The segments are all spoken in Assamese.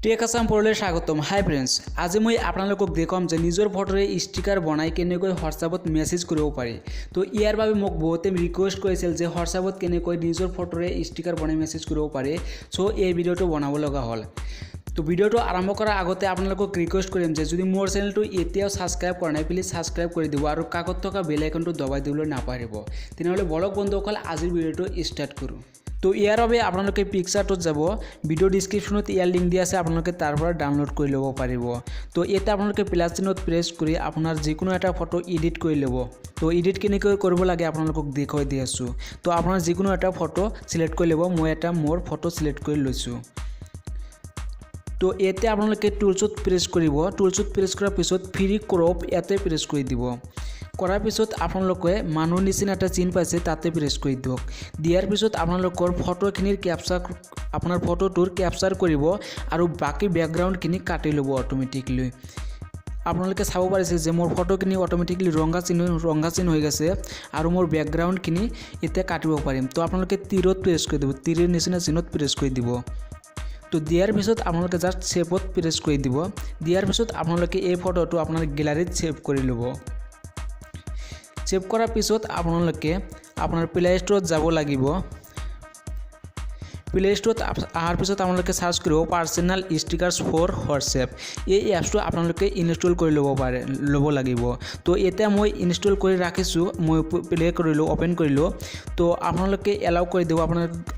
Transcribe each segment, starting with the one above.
টেক আসাম প্ৰলৈ স্বাগতম। হাই ফ্ৰেণ্ডছ, আজি মই আপোনালোকক দেখাম যে নিজৰ ফটোৰে ষ্টিকাৰ বনাই কেনেকৈ হোৱাটছআপত মেছেজ কৰিব পাৰি। তো ইয়াৰ বাবে মোক বহুতে ৰিকুৱেষ্ট কৰিছিল যে হোৱাটছআপত কেনেকৈ নিজৰ ফটোৰে ষ্টিকাৰ বনাই মেছেজ কৰিব পাৰি। সো এই ভিডিঅ'টো বনাব লগা হ'ল। তো ভিডিঅ'টো আৰম্ভ কৰাৰ আগতে আপোনালোকক ৰিকুৱেষ্ট কৰিম যে যদি মোৰ চেনেলটো এতিয়াও ছাবস্ক্ৰাইব কৰা নাই প্লিজ ছাবস্ক্ৰাইব কৰি দিব আৰু কাষত থকা বেল আইকনটো দবাই দিবলৈ নাপাহৰিব। তেনেহ'লে বলক বন্ধুসকল আজিৰ ভিডিঅ'টো ষ্টাৰ্ট কৰোঁ। তো ইয়াৰ বাবে আপোনালোকে পিকচাৰটোত যাব, ভিডিঅ' ডিছক্ৰিপশ্যনত ইয়াৰ লিংক দিয়া আছে, আপোনালোকে তাৰ পৰা ডাউনলোড কৰি ল'ব পাৰিব। তো ইয়াতে আপোনালোকে প্লাছ চিহ্নত প্ৰেছ কৰি আপোনাৰ যিকোনো এটা ফটো এডিট কৰি ল'ব। তো এডিট কেনেকৈ কৰিব লাগে আপোনালোকক দেখুৱাই দি আছোঁ। তো আপোনাৰ যিকোনো এটা ফটো চিলেক্ট কৰি ল'ব। মই এটা মোৰ ফটো চিলেক্ট কৰি লৈছোঁ। তো ইয়াতে আপোনালোকে টুলছত প্ৰেছ কৰিব। টুলছত প্ৰেছ কৰাৰ পিছত ফ্ৰী ক্ৰপ ইয়াতে প্ৰেছ কৰি দিব। কৰাৰ পিছত আপোনালোকে মানুহৰ নিচিনা এটা চিন পাইছে তাতে প্ৰেছ কৰি দিয়ক। দিয়াৰ পিছত আপোনালোকৰ ফটোখিনিৰ আপোনাৰ ফটোটোৰ কেপচাৰ কৰিব আৰু বাকী বেকগ্ৰাউণ্ডখিনি কাটি ল'ব অট'মেটিকলি। আপোনালোকে চাব পাৰিছে যে মোৰ ফটোখিনি অট'মেটিকলি ৰঙা চিন হৈ গৈছে আৰু মোৰ বেকগ্ৰাউণ্ডখিনি এতিয়া কাটিব পাৰিম। তো আপোনালোকে তীৰত প্ৰেছ কৰি দিব, তীৰৰ নিচিনা চিনত প্ৰেছ কৰি দিব। তো দিয়াৰ পিছত আপোনালোকে জাষ্ট ছেভত প্ৰেছ কৰি দিব। দিয়াৰ পিছত আপোনালোকে এই ফটোটো আপোনাৰ গেলাৰীত ছেভ কৰি ল'ব। ছেভ কৰাৰ পিছত আপোনালোকে আপোনাৰ প্লে ষ্ট'ৰত যাব লাগিব। প্লে ষ্ট'ৰত অহাৰ পিছত আপোনালোকে চাৰ্চ কৰিব পাৰ্চনেল ষ্টিকাৰ্ছ ফৰ হোৱাটছএপ। এই এপছটো আপোনালোকে ইনষ্টল কৰি ল'ব লাগিব। তো এতিয়া মই ইনষ্টল কৰি ৰাখিছোঁ, মই প্লে কৰিলোঁ, অ'পেন কৰিলোঁ। তো আপোনালোকে এলাউ কৰি দিব,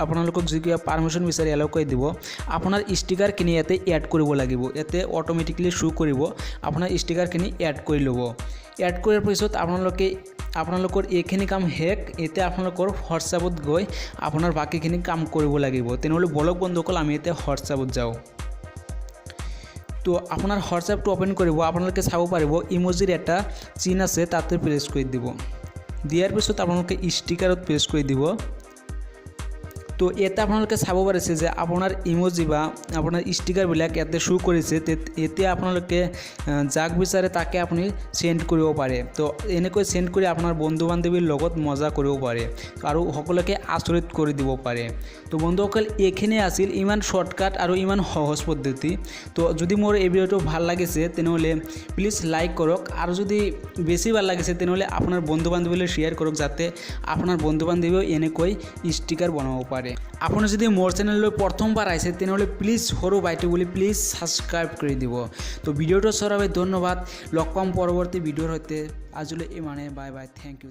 আপোনালোকক যি কিবা পাৰ্মিশ্যন বিচাৰি এলাউ কৰি দিব। আপোনাৰ ষ্টিকাৰখিনি ইয়াতে এড কৰিব লাগিব। ইয়াতে অট'মেটিকলি শ্ব' কৰিব, আপোনাৰ ষ্টিকাৰখিনি এড কৰি ল'ব। এড কৰাৰ পিছত আপোনালোকৰ এইখিনি কাম শেষ। এতিয়া আপোনালোকৰ হোৱাটছআপত গৈ আপোনাৰ বাকীখিনি কাম কৰিব লাগিব। তেনেহ'লে বলক বন্ধুসকল আমি এতিয়া হোৱাটছআপত যাওঁ। তো আপোনাৰ হোৱাটছআপটো অ'পেন কৰিব। আপোনালোকে চাব পাৰিব ইম'জিৰ এটা চিন আছে, তাতে প্ৰেছ কৰি দিব। দিয়াৰ পিছত আপোনালোকে ষ্টিকাৰত প্ৰেছ কৰি দিব। তো ইয়াতে আপোনালোকে চাব পাৰিছে যে আপোনাৰ ইম'জি বা আপোনাৰ ষ্টিকাৰবিলাক ইয়াতে শ্ব' কৰিছে। এতিয়া আপোনালোকে যাক বিচাৰে তাকে আপুনি চেণ্ড কৰিব পাৰে। তো এনেকৈ চেণ্ড কৰি আপোনাৰ বন্ধু বান্ধৱীৰ লগত মজা কৰিব পাৰে আৰু সকলোকে আচৰিত কৰি দিব পাৰে। তো বন্ধুসকল এইখিনি আছিল, ইমান শ্বৰ্টকাট আৰু ইমান সহজ পদ্ধতি। তো যদি মোৰ এই ভিডিঅ'টো ভাল লাগিছে তেনেহ'লে প্লিজ লাইক কৰক আৰু যদি বেছি ভাল লাগিছে তেনেহ'লে আপোনাৰ বন্ধু বান্ধৱীলৈ শ্বেয়াৰ কৰক যাতে আপোনাৰ বন্ধু বান্ধৱীও এনেকৈ ষ্টিকাৰ বনাব পাৰে। আপুনি যদি মোৰ চেনেললৈ প্ৰথমবাৰ আহিছে তেনেহ'লে প্লিজ সৰু ভাইটি বুলি প্লিজ ছাবস্ক্ৰাইব কৰি দিব। তো ভিডিঅ'টো চোৱাৰ বাবে ধন্যবাদ। লগ পাম পৰৱৰ্তী ভিডিঅ'ৰ সৈতে। আজিলৈ ইমানে, বাই বাই, থেংক ইউ।